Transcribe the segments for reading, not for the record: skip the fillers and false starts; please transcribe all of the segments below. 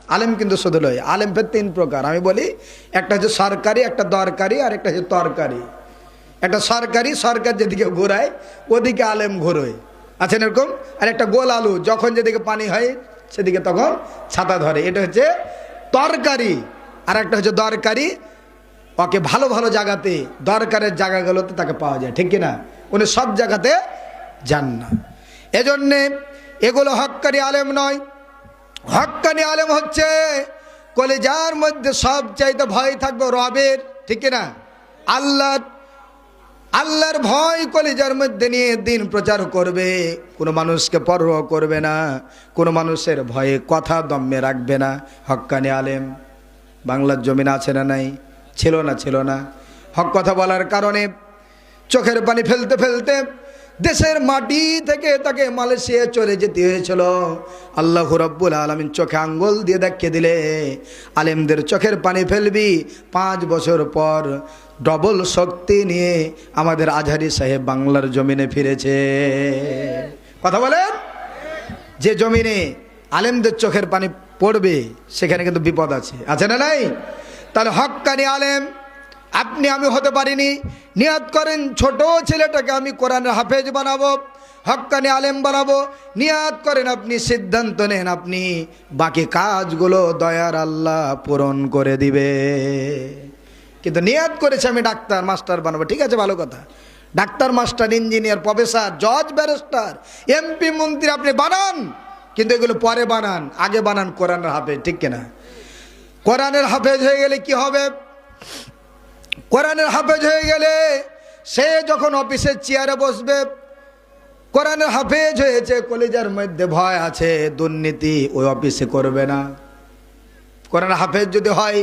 আলেম কিন্তু শুধু লয়, আলেম ফের তিন প্রকার। আমি বলি একটা হচ্ছে সরকারি, একটা দরকারি, আর একটা হচ্ছে তরকারি। একটা সরকারি, সরকার যেদিকে ঘোরায় ওদিকে আলেম ঘোরোয়, আছেন এরকম। আর একটা গোল আলু, যখন যেদিকে পানি হয় সেদিকে তখন ছাতা ধরে, এটা হচ্ছে তরকারি। আর একটা হচ্ছে দরকারি, ওকে ভালো ভালো জায়গাতে, দরকারের জায়গাগুলোতে তাকে পাওয়া যায়, ঠিক কিনা? উনি সব জায়গাতে যান না। এজন্যে এগুলো হক্কানি আলেম নয়। হক্কানি আলেম হচ্ছে কলিজার মধ্যে সব চাইতে ভয় থাকবে রবের, ঠিক কিনা? আল্লাহর ভয় কলিজার মধ্যে নিয়ে দিন প্রচার করবে, কোনো মানুষকে পরোয়া করবে না, কোনো মানুষের ভয়ে কথা দমে রাখবে না। হক্কানি আলেম বাংলার জমিন আছে না নাই? ছিল না। হক কথা বলার কারণে চোখের পানি ফেলতে ফেলতে দেশের মাটি থেকে তাকে মালয়েশিয়া চলে যেতে হয়েছিল। আল্লাহ রাব্বুল আলামিন চোখে আঙ্গুল দিয়ে দেখিয়ে দিলে, আলেমদের চোখের পানি ফেলবি, 5 বছর পর ডবল শক্তি নিয়ে আমাদের আজহারি সাহেব বাংলার জমিনে ফিরেছে। কথা বলেন, যে জমিনে আলেমদের চোখের পানি পড়বে সেখানে কিন্তু বিপদ আছে না নাই? তাহলে হক্কানি আলেম আপনি আমি হতে পারিনি। নিয়ত করেন ছোট ছেলেটাকে আমি কোরআনের হাফেজ বানাবো, হক্কানি আলেম বানাবো। নিয়ত করেন, আপনি সিদ্ধান্ত নেন, আপনি বাকি কাজগুলো দয়ার আল্লাহ পূরণ করে দিবে। কিন্তু নিয়ত করেছে আমি ডাক্তার মাস্টার বানাবো, ঠিক আছে, ভালো কথা। ডাক্তার, মাস্টার, ইঞ্জিনিয়ার, প্রফেসর, জজ, ব্যারিস্টার, এমপি, মন্ত্রী আপনি বানান, কিন্তু এগুলো পরে বানান, আগে বানান কোরআনের হাফেজ, ঠিক কিনা? কোরআনের হাফেজ হয়ে গেলে কি হবে? কোরআনের হাফেজ হয়ে গেলে সে যখন অফিসের চেয়ারে বসবে, কোরআনের হাফেজ হয়েছে, কলিজার মধ্যে ভয় আছে, দুর্নীতি ওই অফিসে করবে না। কোরআন হাফেজ যদি হয়,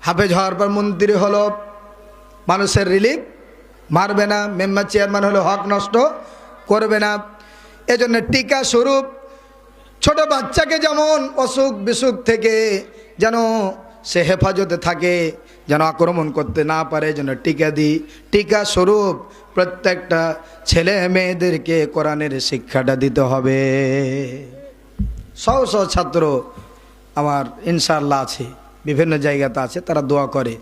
হাফেজ হওয়ার পর মন্ত্রী হলো, মানুষের রিলিফ মারবে না, মেম্বার চেয়ারম্যান হলো হক নষ্ট করবে না। এজন্য টিকা স্বরূপ ছোট বাচ্চাকে যেমন অসুখ বিসুখ থেকে যেন সে হেফাজতে থাকে, যেন আক্রমণ করতে না পারে, যেন টিকা দিই, টিকা স্বরূপ প্রত্যেকটা ছেলে মেয়েদেরকে কোরআনের শিক্ষাটা দিতে হবে। শত ছাত্র আমার ইনশাআল্লাহ আছে, বিভিন্ন জায়গাতে আছে, তারা দোয়া করে।